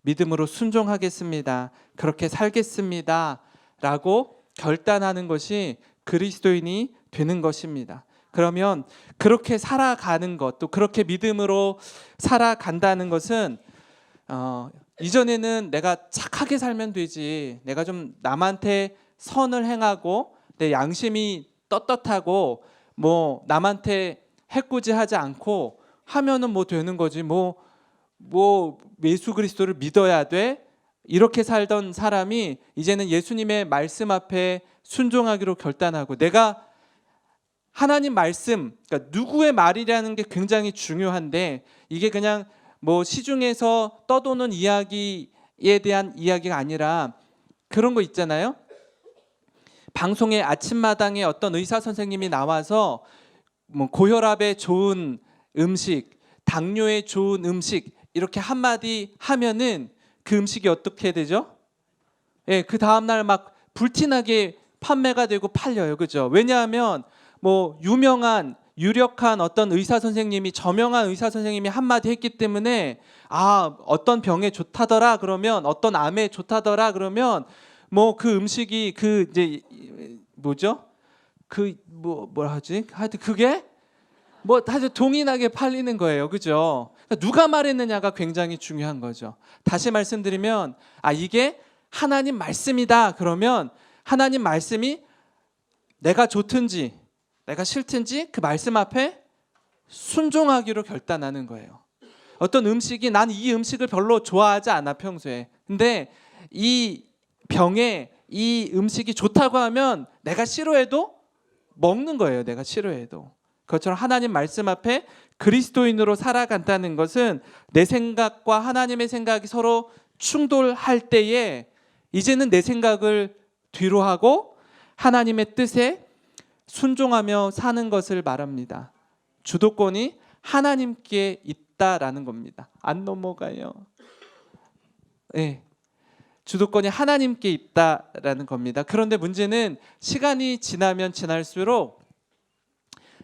믿음으로 순종하겠습니다. 그렇게 살겠습니다. 라고 결단하는 것이 그리스도인이 되는 것입니다. 그러면 그렇게 살아가는 것, 또 그렇게 믿음으로 살아간다는 것은 이전에는 내가 착하게 살면 되지, 내가 좀 남한테 선을 행하고 내 양심이 떳떳하고 뭐 남한테 해코지하지 않고 하면은 뭐 되는 거지, 뭐 예수 그리스도를 믿어야 돼, 이렇게 살던 사람이 이제는 예수님의 말씀 앞에 순종하기로 결단하고, 내가 하나님 말씀, 그러니까 누구의 말이라는 게 굉장히 중요한데, 이게 그냥 뭐 시중에서 떠도는 이야기에 대한 이야기가 아니라 그런 거 있잖아요. 방송에 아침마당에 어떤 의사 선생님이 나와서 뭐 고혈압에 좋은 음식, 당뇨에 좋은 음식 이렇게 한마디 하면은 그 음식이 어떻게 되죠? 예, 그 다음날 막 불티나게 판매가 되고 팔려요. 그죠? 왜냐하면 뭐 유력한 어떤 의사 선생님이, 저명한 의사 선생님이 한마디 했기 때문에, 어떤 병에 좋다더라 그러면, 어떤 암에 좋다더라 그러면 뭐 그 음식이 그 이제 뭐죠? 뭐라 하지? 하여튼 그게 뭐 사실 동일하게 팔리는 거예요. 그죠? 그러니까 누가 말했느냐가 굉장히 중요한 거죠. 다시 말씀드리면, 이게 하나님 말씀이다 그러면 하나님 말씀이 내가 좋든지 내가 싫든지 그 말씀 앞에 순종하기로 결단하는 거예요. 어떤 음식이, 난 이 음식을 별로 좋아하지 않아 평소에, 근데 이 병에 이 음식이 좋다고 하면 내가 싫어해도 먹는 거예요. 내가 싫어해도. 그것처럼 하나님 말씀 앞에 그리스도인으로 살아간다는 것은 내 생각과 하나님의 생각이 서로 충돌할 때에 이제는 내 생각을 뒤로 하고 하나님의 뜻에 순종하며 사는 것을 말합니다. 주도권이 하나님께 있다라는 겁니다. 안 넘어가요. 네. 주도권이 하나님께 있다라는 겁니다. 그런데 문제는 시간이 지나면 지날수록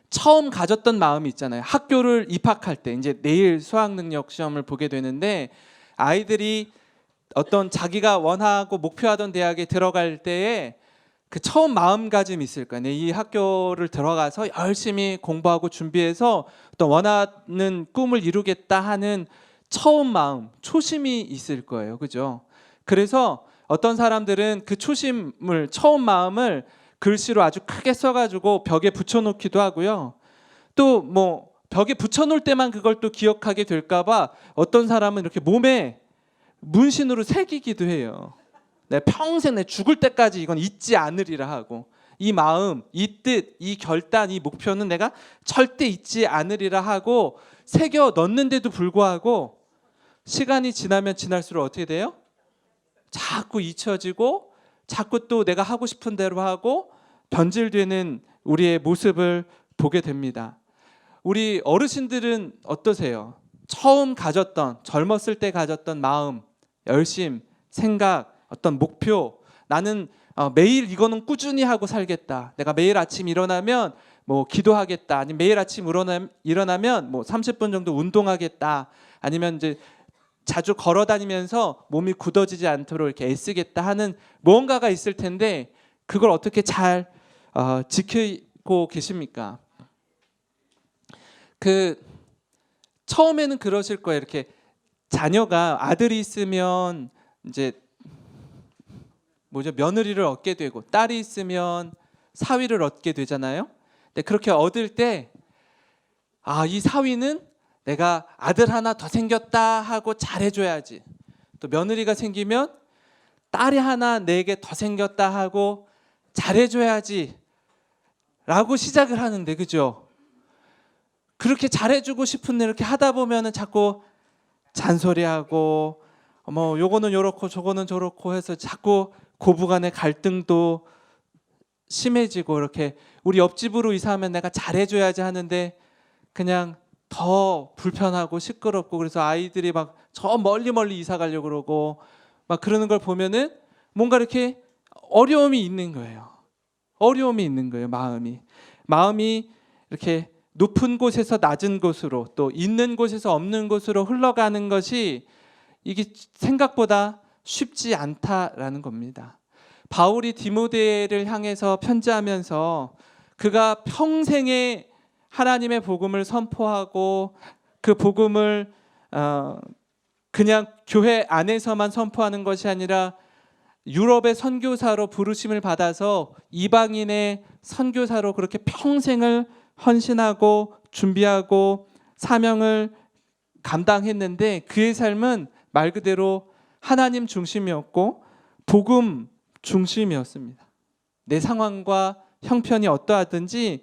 처음 가졌던 마음이 있잖아요. 학교를 입학할 때, 이제 내일 수학능력 시험을 보게 되는데, 아이들이 어떤 자기가 원하고 목표하던 대학에 들어갈 때에 그 처음 마음가짐이 있을 거예요. 이 학교를 들어가서 열심히 공부하고 준비해서 어떤 원하는 꿈을 이루겠다 하는 처음 마음, 초심이 있을 거예요. 그죠? 그래서 어떤 사람들은 그 초심을, 처음 마음을 글씨로 아주 크게 써가지고 벽에 붙여놓기도 하고요. 또 뭐 벽에 붙여놓을 때만 그걸 또 기억하게 될까봐 어떤 사람은 이렇게 몸에 문신으로 새기기도 해요. 내 평생, 내 죽을 때까지 이건 잊지 않으리라 하고, 이 마음, 이 뜻, 이 결단, 이 목표는 내가 절대 잊지 않으리라 하고 새겨 넣는데도 불구하고 시간이 지나면 지날수록 어떻게 돼요? 자꾸 잊혀지고 자꾸 또 내가 하고 싶은 대로 하고 변질되는 우리의 모습을 보게 됩니다. 우리 어르신들은 어떠세요? 처음 가졌던, 젊었을 때 가졌던 마음, 열심, 생각, 어떤 목표, 나는 매일 이거는 꾸준히 하고 살겠다. 내가 매일 아침 일어나면 뭐 기도하겠다. 아니면 매일 아침 일어나면 뭐 30분 정도 운동하겠다. 아니면 이제 자주 걸어 다니면서 몸이 굳어지지 않도록 이렇게 애쓰겠다 하는 무언가가 있을 텐데, 그걸 어떻게 잘 지키고 계십니까? 처음에는 그러실 거예요. 이렇게 자녀가, 아들이 있으면 이제 며느리를 얻게 되고, 딸이 있으면 사위를 얻게 되잖아요. 근데 그렇게 얻을 때 이 사위는 내가 아들 하나 더 생겼다 하고 잘해줘야지, 또 며느리가 생기면 딸이 하나 내게 더 생겼다 하고 잘해줘야지 라고 시작을 하는데, 그죠? 그렇게 잘해주고 싶은데 이렇게 하다 보면은 자꾸 잔소리하고 뭐 요거는 요렇고 저거는 저렇고 해서 자꾸 고부간의 갈등도 심해지고, 이렇게 우리 옆집으로 이사하면 내가 잘해줘야지 하는데 그냥 더 불편하고 시끄럽고, 그래서 아이들이 막 저 멀리 이사 가려고 그러고 막 그러는 걸 보면은 뭔가 이렇게 어려움이 있는 거예요. 마음이 이렇게 높은 곳에서 낮은 곳으로, 또 있는 곳에서 없는 곳으로 흘러가는 것이 이게 생각보다 쉽지 않다라는 겁니다. 바울이 디모데를 향해서 편지하면서 그가 평생에 하나님의 복음을 선포하고 그 복음을 그냥 교회 안에서만 선포하는 것이 아니라 유럽의 선교사로 부르심을 받아서 이방인의 선교사로 그렇게 평생을 헌신하고 준비하고 사명을 감당했는데 그의 삶은 말 그대로 하나님 중심이었고 복음 중심이었습니다. 내 상황과 형편이 어떠하든지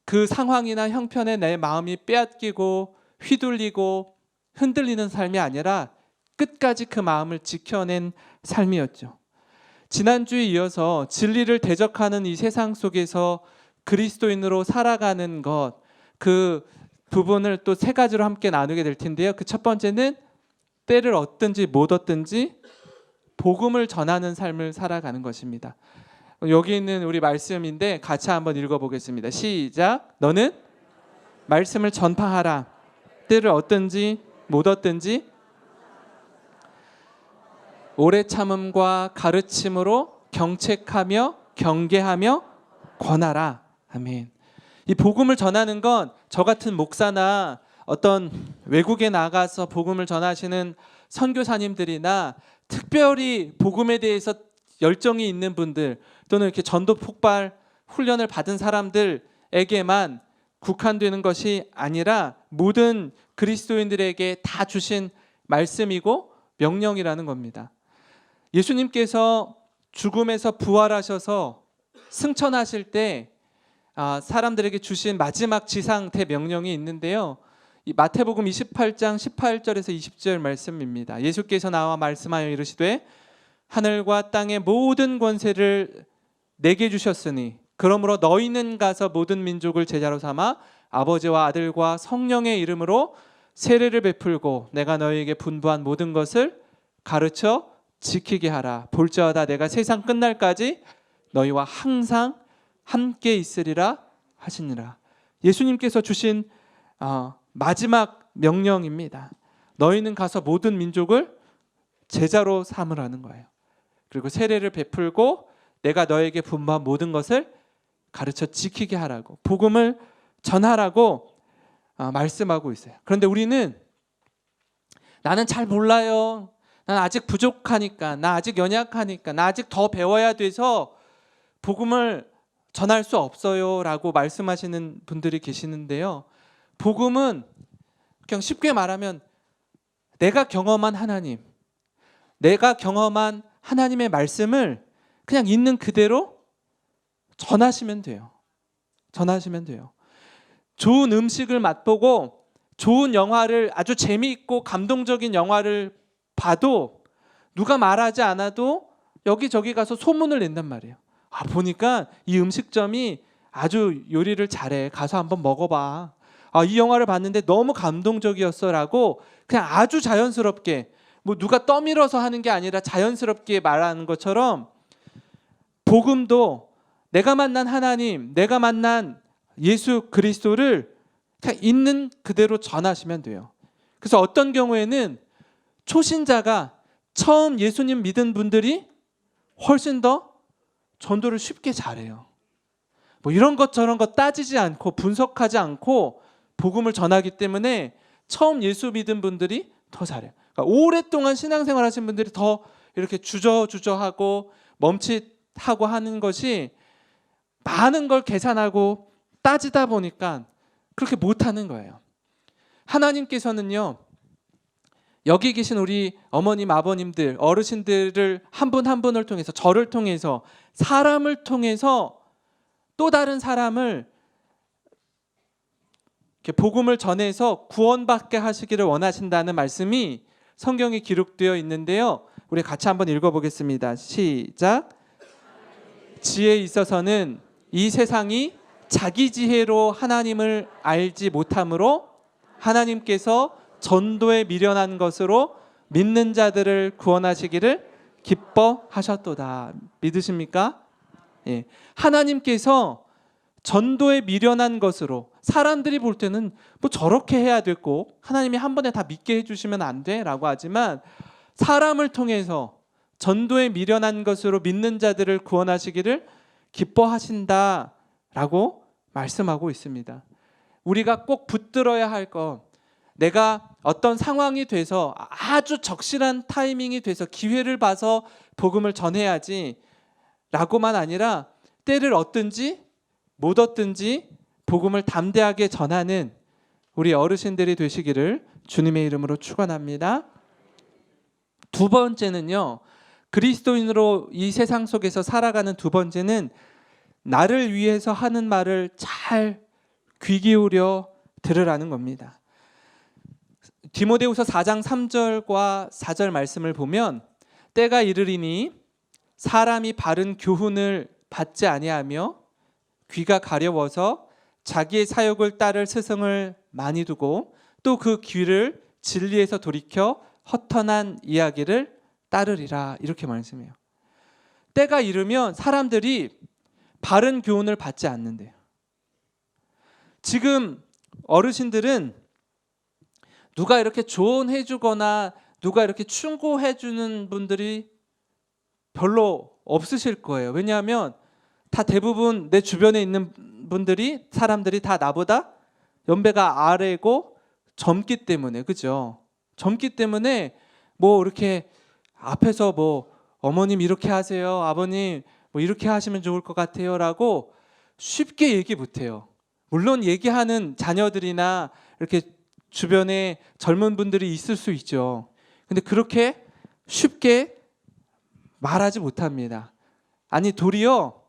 그 상황이나 형편에 내 마음이 빼앗기고 휘둘리고 흔들리는 삶이 아니라 끝까지 그 마음을 지켜낸 삶이었죠. 지난주에 이어서 진리를 대적하는 이 세상 속에서 그리스도인으로 살아가는 것, 그 부분을 또 세 가지로 함께 나누게 될 텐데요. 그 첫 번째는 때를 얻든지 못 얻든지 복음을 전하는 삶을 살아가는 것입니다. 여기 있는 우리 말씀인데 같이 한번 읽어보겠습니다. 시작. 너는 말씀을 전파하라. 때를 얻든지 못 얻든지 오래 참음과 가르침으로 경책하며 경계하며 권하라. 아멘. 이 복음을 전하는 건 저 같은 목사나 어떤 외국에 나가서 복음을 전하시는 선교사님들이나 특별히 복음에 대해서 열정이 있는 분들 또는 이렇게 전도 폭발 훈련을 받은 사람들에게만 국한되는 것이 아니라 모든 그리스도인들에게 다 주신 말씀이고 명령이라는 겁니다. 예수님께서 죽음에서 부활하셔서 승천하실 때 사람들에게 주신 마지막 지상 대명령이 있는데요. 이 마태복음 28장 18절에서 20절 말씀입니다. 예수께서 나와 말씀하여 이르시되 하늘과 땅의 모든 권세를 내게 주셨으니 그러므로 너희는 가서 모든 민족을 제자로 삼아 아버지와 아들과 성령의 이름으로 세례를 베풀고 내가 너희에게 분부한 모든 것을 가르쳐 지키게 하라. 볼지어다 내가 세상 끝날까지 너희와 항상 함께 있으리라 하시니라. 예수님께서 주신 마지막 명령입니다. 너희는 가서 모든 민족을 제자로 삼으라는 거예요. 그리고 세례를 베풀고 내가 너에게 분부한 모든 것을 가르쳐 지키게 하라고, 복음을 전하라고 말씀하고 있어요. 그런데 우리는 나는 잘 몰라요. 난 아직 부족하니까, 나 아직 연약하니까, 나 아직 더 배워야 돼서 복음을 전할 수 없어요 라고 말씀하시는 분들이 계시는데요. 복음은 그냥 쉽게 말하면 내가 경험한 하나님, 내가 경험한 하나님의 말씀을 그냥 있는 그대로 전하시면 돼요. 전하시면 돼요. 좋은 음식을 맛보고 좋은 영화를, 아주 재미있고 감동적인 영화를 봐도 누가 말하지 않아도 여기저기 가서 소문을 낸단 말이에요. 보니까 이 음식점이 아주 요리를 잘해. 가서 한번 먹어봐. 이 영화를 봤는데 너무 감동적이었어 라고 그냥 아주 자연스럽게, 뭐 누가 떠밀어서 하는 게 아니라 자연스럽게 말하는 것처럼 복음도 내가 만난 하나님, 내가 만난 예수 그리스도를 그냥 있는 그대로 전하시면 돼요. 그래서 어떤 경우에는 초신자가 처음 예수님 믿은 분들이 훨씬 더 전도를 쉽게 잘해요. 뭐 이런 것 저런 것 따지지 않고 분석하지 않고 복음을 전하기 때문에 처음 예수 믿은 분들이 더 잘해요. 그러니까 오랫동안 신앙생활 하신 분들이 더 이렇게 주저하고 멈칫하고 하는 것이 많은 걸 계산하고 따지다 보니까 그렇게 못하는 거예요. 하나님께서는요, 여기 계신 우리 어머님, 아버님들, 어르신들을 한 분 한 분을 통해서, 저를 통해서, 사람을 통해서 또 다른 사람을 이렇게 복음을 전해서 구원받게 하시기를 원하신다는 말씀이 성경에 기록되어 있는데요. 우리 같이 한번 읽어보겠습니다. 시작. 지혜에 있어서는 이 세상이 자기 지혜로 하나님을 알지 못하므로 하나님께서 전도에 미련한 것으로 믿는 자들을 구원하시기를 기뻐하셨도다. 믿으십니까? 예. 하나님께서 전도에 미련한 것으로 사람들이 볼 때는 뭐 저렇게 해야 되고 하나님이 한 번에 다 믿게 해주시면 안 돼? 라고 하지만 사람을 통해서 전도에 미련한 것으로 믿는 자들을 구원하시기를 기뻐하신다 라고 말씀하고 있습니다. 우리가 꼭 붙들어야 할 것, 내가 어떤 상황이 돼서 아주 적실한 타이밍이 돼서 기회를 봐서 복음을 전해야지 라고만 아니라 때를 얻든지 못 얻든지 복음을 담대하게 전하는 우리 어르신들이 되시기를 주님의 이름으로 축원합니다. 두 번째는요, 그리스도인으로 이 세상 속에서 살아가는 두 번째는 나를 위해서 하는 말을 잘 귀 기울여 들으라는 겁니다. 디모데후서 4장 3절과 4절 말씀을 보면 때가 이르리니 사람이 바른 교훈을 받지 아니하며 귀가 가려워서 자기의 사욕을 따를 스승을 많이 두고 또 그 귀를 진리에서 돌이켜 허탄한 이야기를 따르리라, 이렇게 말씀해요. 때가 이르면 사람들이 바른 교훈을 받지 않는데요. 지금 어르신들은 누가 이렇게 조언해 주거나 누가 이렇게 충고해 주는 분들이 별로 없으실 거예요. 왜냐하면 다 대부분 내 주변에 있는 분들이, 사람들이 다 나보다 연배가 아래고 젊기 때문에, 그죠? 젊기 때문에 뭐 이렇게 앞에서 뭐 어머님 이렇게 하세요, 아버님 뭐 이렇게 하시면 좋을 것 같아요 라고 쉽게 얘기 못해요. 물론 얘기하는 자녀들이나 이렇게 주변에 젊은 분들이 있을 수 있죠. 근데 그렇게 쉽게 말하지 못합니다. 아니, 도리어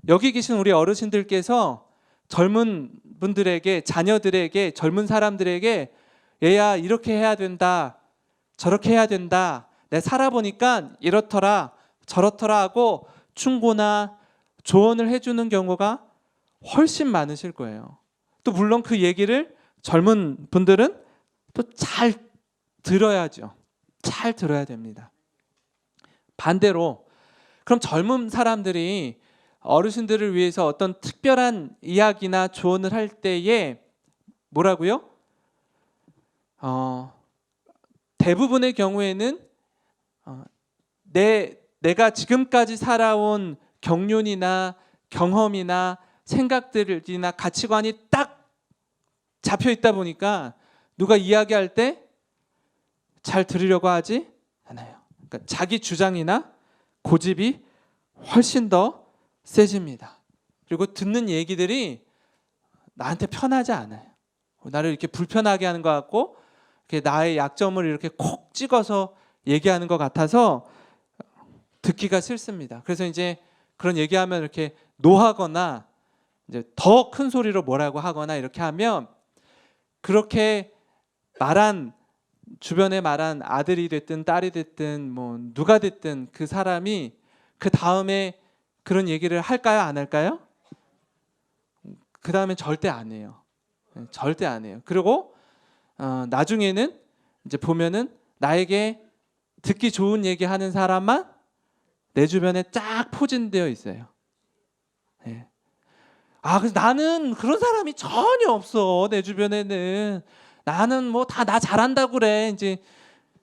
여기 계신 우리 어르신들께서 젊은 분들에게, 자녀들에게, 젊은 사람들에게 얘야 이렇게 해야 된다, 저렇게 해야 된다, 내가 살아보니까 이렇더라 저렇더라 하고 충고나 조언을 해주는 경우가 훨씬 많으실 거예요. 또 물론 그 얘기를 젊은 분들은 또 잘 들어야죠. 잘 들어야 됩니다. 반대로 그럼 젊은 사람들이 어르신들을 위해서 어떤 특별한 이야기나 조언을 할 때에 뭐라고요? 대부분의 경우에는 내가 지금까지 살아온 경륜이나 경험이나 생각들이나 가치관이 딱 잡혀 있다 보니까 누가 이야기할 때 잘 들으려고 하지 않아요. 그러니까 자기 주장이나 고집이 훨씬 더 세집니다. 그리고 듣는 얘기들이 나한테 편하지 않아요. 나를 이렇게 불편하게 하는 것 같고 나의 약점을 이렇게 콕 찍어서 얘기하는 것 같아서 듣기가 싫습니다. 그래서 이제 그런 얘기하면 이렇게 노하거나 이제 더 큰 소리로 뭐라고 하거나 이렇게 하면 그렇게 말한, 주변에 말한 아들이 됐든 딸이 됐든 뭐 누가 됐든 그 사람이 그 다음에 그런 얘기를 할까요, 안 할까요? 그 다음에 절대 안 해요. 절대 안 해요. 그리고 나중에는 이제 보면은 나에게 듣기 좋은 얘기 하는 사람만 내 주변에 쫙 포진되어 있어요. 네. 그래서 나는 그런 사람이 전혀 없어. 내 주변에는 나는 뭐 다 나 잘한다고 그래. 이제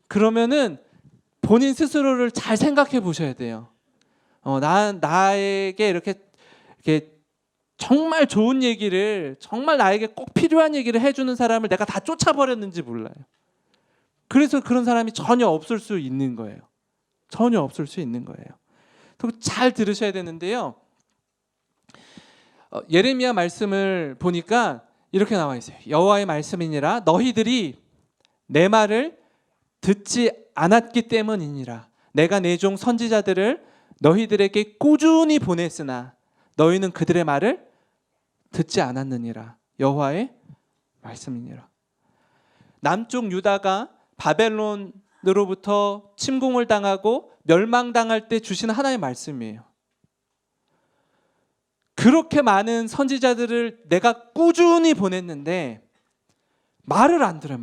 그러면은 본인 스스로를 잘 생각해 보셔야 돼요. 나에게 이렇게 정말 좋은 얘기를, 정말 나에게 꼭 필요한 얘기를 해주는 사람을 내가 다 쫓아버렸는지 몰라요. 그래서 그런 사람이 전혀 없을 수 있는 거예요. 전혀 없을 수 있는 거예요. 잘 들으셔야 되는데요. 예레미야 말씀을 보니까 이렇게 나와 있어요. 여호와의 말씀이니라 너희들이 내 말을 듣지 않았기 때문이니라. 내가 내 종 선지자들을 너희들에게 꾸준히 보냈으나 너희는 그들의 말을 듣지 않았느니라. 여호와의 말씀이니라. 남쪽 유다가 바벨론으로부터 침공을 당하고 멸망당할 때 주신 하나님의 말씀이에요. 그렇게 많은 선지자들을 내가 꾸준히 보냈는데 말을 안 들어요.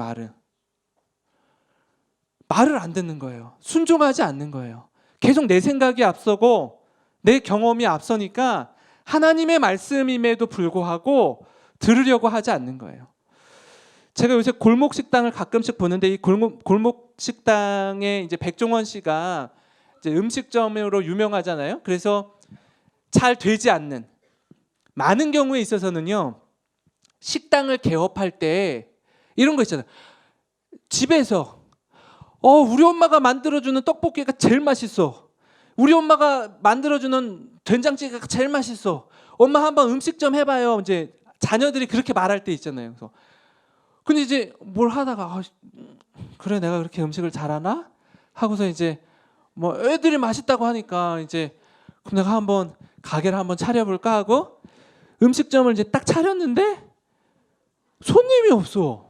말을 안 듣는 거예요. 순종하지 않는 거예요. 계속 내 생각이 앞서고 내 경험이 앞서니까 하나님의 말씀임에도 불구하고 들으려고 하지 않는 거예요. 제가 요새 골목 식당을 가끔씩 보는데 이 골목 식당에 이제 백종원 씨가 이제 음식점으로 유명하잖아요. 그래서 잘 되지 않는 많은 경우에 있어서는요, 식당을 개업할 때 이런 거 있잖아요. 집에서 우리 엄마가 만들어주는 떡볶이가 제일 맛있어. 우리 엄마가 만들어주는 된장찌개가 제일 맛있어. 엄마 한번 음식점 해봐요. 이제 자녀들이 그렇게 말할 때 있잖아요. 그래서 근데 이제 뭘 하다가 그래 내가 그렇게 음식을 잘하나? 하고서 이제 뭐 애들이 맛있다고 하니까 이제 그럼 내가 한번 가게를 한번 차려볼까 하고 음식점을 이제 딱 차렸는데 손님이 없어.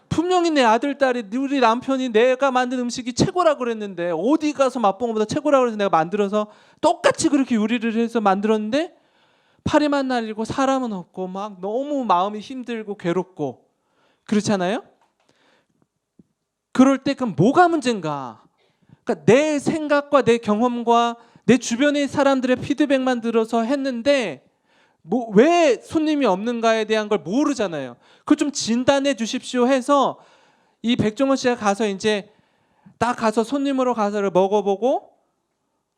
분명히 내 아들, 딸이 우리 남편이 내가 만든 음식이 최고라고 그랬는데 어디 가서 맛본 것보다 최고라고 그래서 내가 만들어서 똑같이 그렇게 요리를 해서 만들었는데 파리만 날리고 사람은 없고 막 너무 마음이 힘들고 괴롭고 그렇잖아요? 그럴 때 그럼 뭐가 문제인가? 그러니까 내 생각과 내 경험과 내 주변의 사람들의 피드백만 들어서 했는데 왜 손님이 없는가에 대한 걸 모르잖아요. 그거 좀 진단해 주십시오 해서 이 백종원 씨가 가서 이제 딱 가서 손님으로 가서를 먹어보고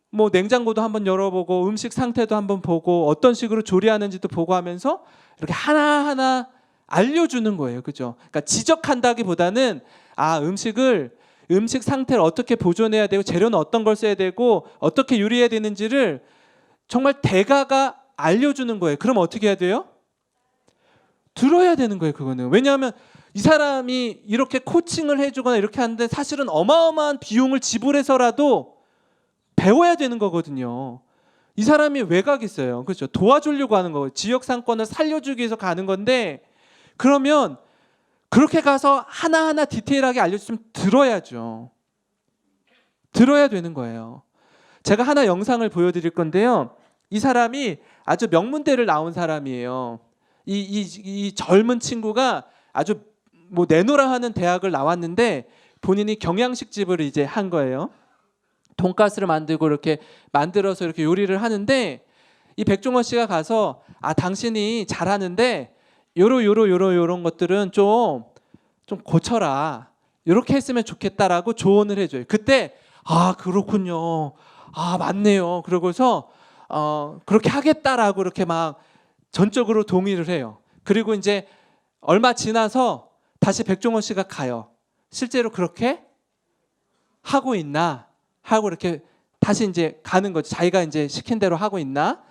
뭐 냉장고도 한번 열어보고 음식 상태도 한번 보고 어떤 식으로 조리하는지도 보고 하면서 이렇게 하나하나 알려주는 거예요. 그죠? 그러니까 지적한다기보다는 음식 상태를 어떻게 보존해야 되고 재료는 어떤 걸 써야 되고 어떻게 요리해야 되는지를 정말 대가가 알려주는 거예요. 그럼 어떻게 해야 돼요? 들어야 되는 거예요. 그거는. 왜냐하면 이 사람이 이렇게 코칭을 해주거나 이렇게 하는데 사실은 어마어마한 비용을 지불해서라도 배워야 되는 거거든요. 이 사람이 왜 가겠어요? 그렇죠? 도와주려고 하는 거예요. 지역 상권을 살려주기 위해서 가는 건데 그러면 그렇게 가서 하나하나 디테일하게 알려주면 들어야죠. 들어야 되는 거예요. 제가 하나 영상을 보여드릴 건데요. 이 사람이 아주 명문대를 나온 사람이에요. 이 젊은 친구가 아주 뭐 내노라 하는 대학을 나왔는데 본인이 경양식집을 이제 한 거예요. 돈가스를 만들고 이렇게 만들어서 이렇게 요리를 하는데 이 백종원 씨가 가서 당신이 잘하는데 요런 것들은 좀 고쳐라. 이렇게 했으면 좋겠다라고 조언을 해줘요. 그때 그렇군요. 맞네요. 그러고서 그렇게 하겠다라고 이렇게 막 전적으로 동의를 해요. 그리고 이제 얼마 지나서 다시 백종원 씨가 가요. 실제로 그렇게 하고 있나 하고 이렇게 다시 이제 가는 거죠. 자기가 이제 시킨 대로 하고 있나?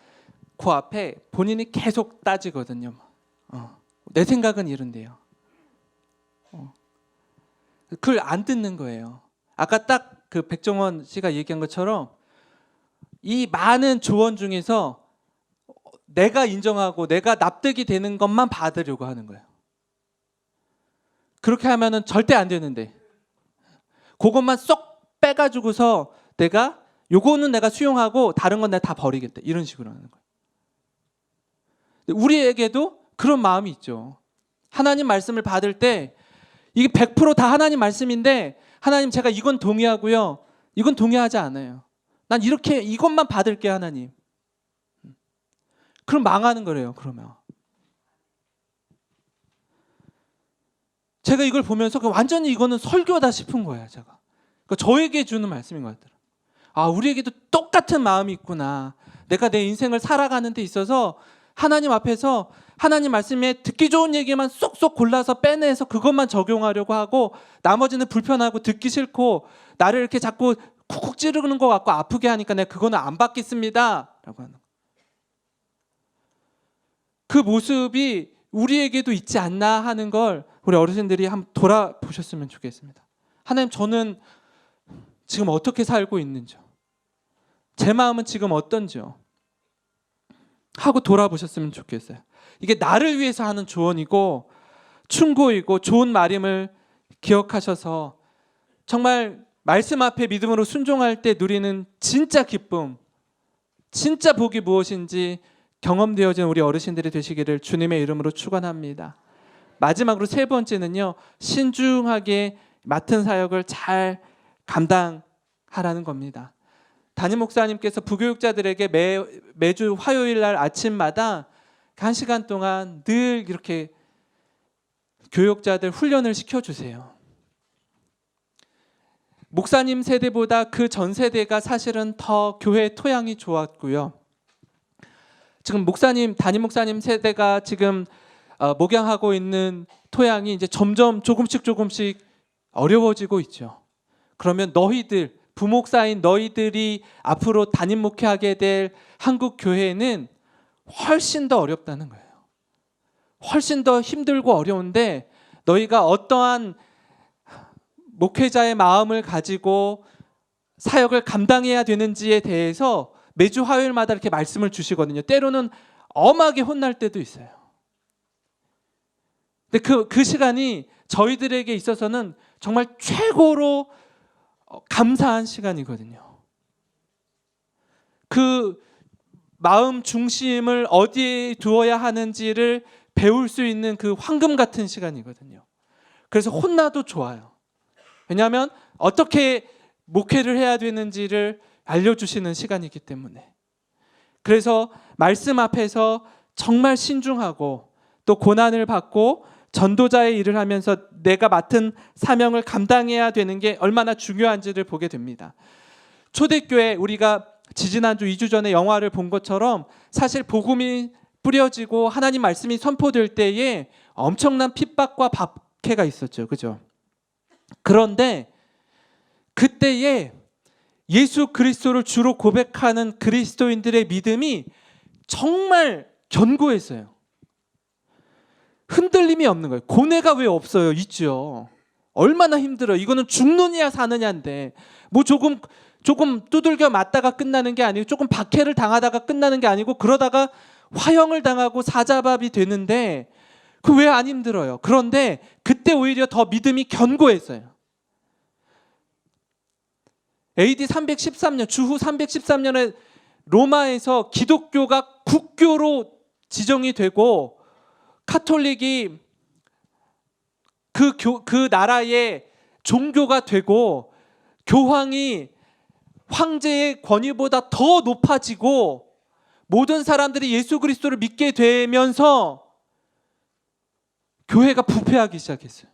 그 앞에 본인이 계속 따지거든요. 내 생각은 이런데요. 그걸 안 듣는 거예요. 아까 딱 그 백종원 씨가 얘기한 것처럼 이 많은 조언 중에서 내가 인정하고 내가 납득이 되는 것만 받으려고 하는 거예요. 그렇게 하면은 절대 안 되는데 그것만 쏙 빼가지고서 요거는 내가 수용하고 다른 건 내가 다 버리겠다 이런 식으로 하는 거예요. 우리에게도 그런 마음이 있죠. 하나님 말씀을 받을 때 이게 100% 다 하나님 말씀인데 하나님 제가 이건 동의하고요. 이건 동의하지 않아요. 난 이렇게 이것만 받을게 하나님. 그럼 망하는 거래요. 그러면 제가 이걸 보면서 완전히 이거는 설교다 싶은 거예요. 제가 저에게 주는 말씀인 것 같더라고요. 우리에게도 똑같은 마음이 있구나. 내가 내 인생을 살아가는 데 있어서 하나님 앞에서 하나님 말씀에 듣기 좋은 얘기만 쏙쏙 골라서 빼내서 그것만 적용하려고 하고 나머지는 불편하고 듣기 싫고 나를 이렇게 자꾸 쿡쿡 찌르는 것 같고 아프게 하니까 내가 그거는 안 받겠습니다 라고 하는 그 모습이 우리에게도 있지 않나 하는 걸 우리 어르신들이 한번 돌아보셨으면 좋겠습니다. 하나님 저는 지금 어떻게 살고 있는지요? 제 마음은 지금 어떤지요? 하고 돌아보셨으면 좋겠어요. 이게 나를 위해서 하는 조언이고 충고이고 좋은 말임을 기억하셔서 정말 말씀 앞에 믿음으로 순종할 때 누리는 진짜 기쁨, 진짜 복이 무엇인지 경험되어진 우리 어르신들이 되시기를 주님의 이름으로 축원합니다. 마지막으로 세 번째는요. 신중하게 맡은 사역을 잘 감당하라는 겁니다. 담임 목사님께서 부교육자들에게 매주 화요일 날 아침마다 1시간 동안 늘 이렇게 교육자들 훈련을 시켜주세요. 목사님 세대보다 그 전 세대가 사실은 더 교회 토양이 좋았고요. 지금 담임 목사님 세대가 지금 목양하고 있는 토양이 이제 점점 조금씩 어려워지고 있죠. 그러면 너희들, 부목사인 너희들이 앞으로 담임 목회하게 될 한국 교회는 훨씬 더 어렵다는 거예요. 훨씬 더 힘들고 어려운데 너희가 어떠한 목회자의 마음을 가지고 사역을 감당해야 되는지에 대해서 매주 화요일마다 이렇게 말씀을 주시거든요. 때로는 엄하게 혼날 때도 있어요. 근데 그 시간이 저희들에게 있어서는 정말 최고로 감사한 시간이거든요. 그 마음 중심을 어디에 두어야 하는지를 배울 수 있는 그 황금 같은 시간이거든요. 그래서 혼나도 좋아요. 왜냐하면 어떻게 목회를 해야 되는지를 알려주시는 시간이기 때문에. 그래서 말씀 앞에서 정말 신중하고 또 고난을 받고 전도자의 일을 하면서 내가 맡은 사명을 감당해야 되는 게 얼마나 중요한지를 보게 됩니다. 초대교회, 우리가 지지난주 2주 전에 영화를 본 것처럼 사실 복음이 뿌려지고 하나님 말씀이 선포될 때에 엄청난 핍박과 박해가 있었죠. 그죠? 그런데 그때에 예수 그리스도를 주로 고백하는 그리스도인들의 믿음이 정말 견고했어요. 흔들림이 없는 거예요. 고뇌가 왜 없어요? 있죠. 얼마나 힘들어요. 이거는 죽느냐 사느냐인데 뭐 조금 두들겨 맞다가 끝나는 게 아니고 조금 박해를 당하다가 끝나는 게 아니고 그러다가 화형을 당하고 사자밥이 되는데 그 왜 안 힘들어요? 그런데 그때 오히려 더 믿음이 견고했어요. AD 313년, 주후 313년에 로마에서 기독교가 국교로 지정이 되고 카톨릭이 그 나라의 종교가 되고 교황이 황제의 권위보다 더 높아지고 모든 사람들이 예수 그리스도를 믿게 되면서 교회가 부패하기 시작했어요.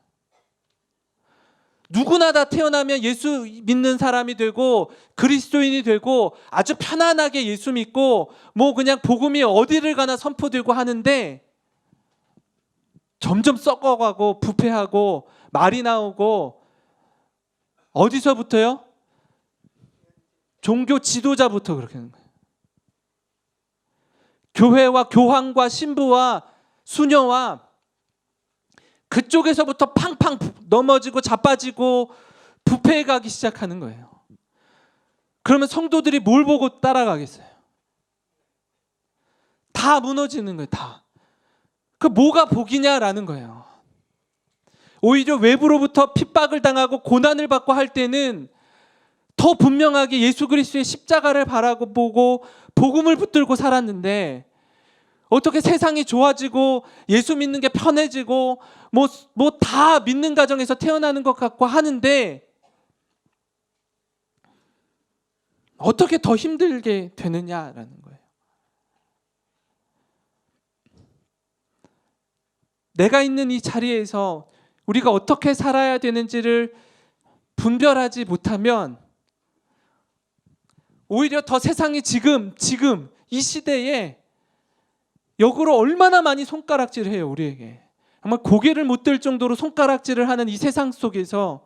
누구나 다 태어나면 예수 믿는 사람이 되고 그리스도인이 되고 아주 편안하게 예수 믿고 뭐 그냥 복음이 어디를 가나 선포되고 하는데 점점 썩어가고 부패하고 말이 나오고 어디서부터요? 종교 지도자부터 그렇게 하는 거예요. 교회와 교황과 신부와 수녀와 그쪽에서부터 팡팡 넘어지고 자빠지고 부패해가기 시작하는 거예요. 그러면 성도들이 뭘 보고 따라가겠어요? 다 무너지는 거예요. 다. 그 뭐가 복이냐라는 거예요. 오히려 외부로부터 핍박을 당하고 고난을 받고 할 때는 더 분명하게 예수 그리스도의 십자가를 바라보고 복음을 붙들고 살았는데 어떻게 세상이 좋아지고 예수 믿는 게 편해지고 뭐 다 믿는 가정에서 태어나는 것 같고 하는데 어떻게 더 힘들게 되느냐라는 거예요. 내가 있는 이 자리에서 우리가 어떻게 살아야 되는지를 분별하지 못하면 오히려 더 세상이 지금 이 시대에 역으로 얼마나 많이 손가락질을 해요. 우리에게 정말 고개를 못 들 정도로 손가락질을 하는 이 세상 속에서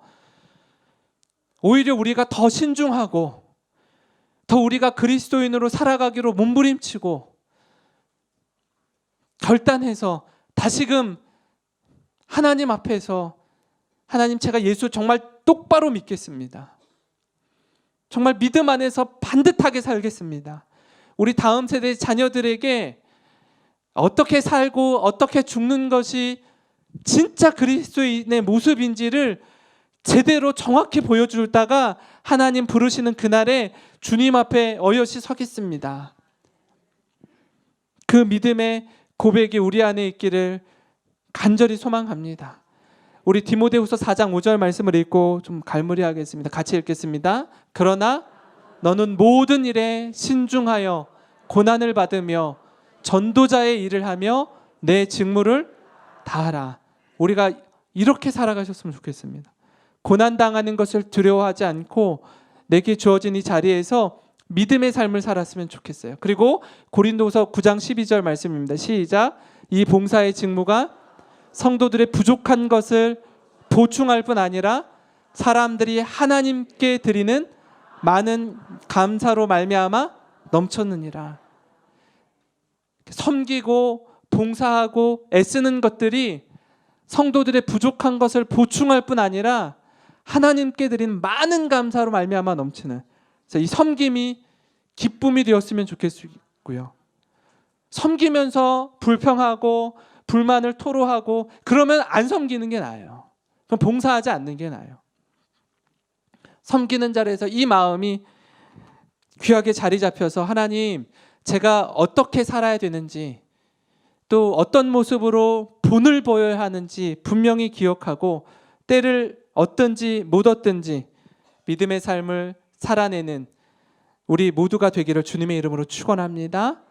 오히려 우리가 더 신중하고 더 우리가 그리스도인으로 살아가기로 몸부림치고 결단해서 다시금 하나님 앞에서 하나님, 제가 예수 정말 똑바로 믿겠습니다. 정말 믿음 안에서 반듯하게 살겠습니다. 우리 다음 세대 자녀들에게 어떻게 살고 어떻게 죽는 것이 진짜 그리스도인의 모습인지를 제대로 정확히 보여주다가 하나님 부르시는 그날에 주님 앞에 어여시 서겠습니다. 그 믿음의 고백이 우리 안에 있기를 간절히 소망합니다. 우리 디모데후서 4장 5절 말씀을 읽고 좀 갈무리하겠습니다. 같이 읽겠습니다. 그러나 너는 모든 일에 신중하여 고난을 받으며 전도자의 일을 하며 내 직무를 다하라. 우리가 이렇게 살아가셨으면 좋겠습니다. 고난당하는 것을 두려워하지 않고 내게 주어진 이 자리에서 믿음의 삶을 살았으면 좋겠어요. 그리고 고린도서 9장 12절 말씀입니다. 시작. 이 봉사의 직무가 성도들의 부족한 것을 보충할 뿐 아니라 사람들이 하나님께 드리는 많은 감사로 말미암아 넘쳤느니라. 섬기고 봉사하고 애쓰는 것들이 성도들의 부족한 것을 보충할 뿐 아니라 하나님께 드리는 많은 감사로 말미암아 넘치는, 그래서 이 섬김이 기쁨이 되었으면 좋겠고요. 섬기면서 불평하고 불만을 토로하고 그러면 안 섬기는 게 나아요. 그럼 봉사하지 않는 게 나아요. 섬기는 자리에서 이 마음이 귀하게 자리 잡혀서 하나님, 제가 어떻게 살아야 되는지 또 어떤 모습으로 본을 보여야 하는지 분명히 기억하고 때를 얻든지 못 얻든지 믿음의 삶을 살아내는 우리 모두가 되기를 주님의 이름으로 축원합니다.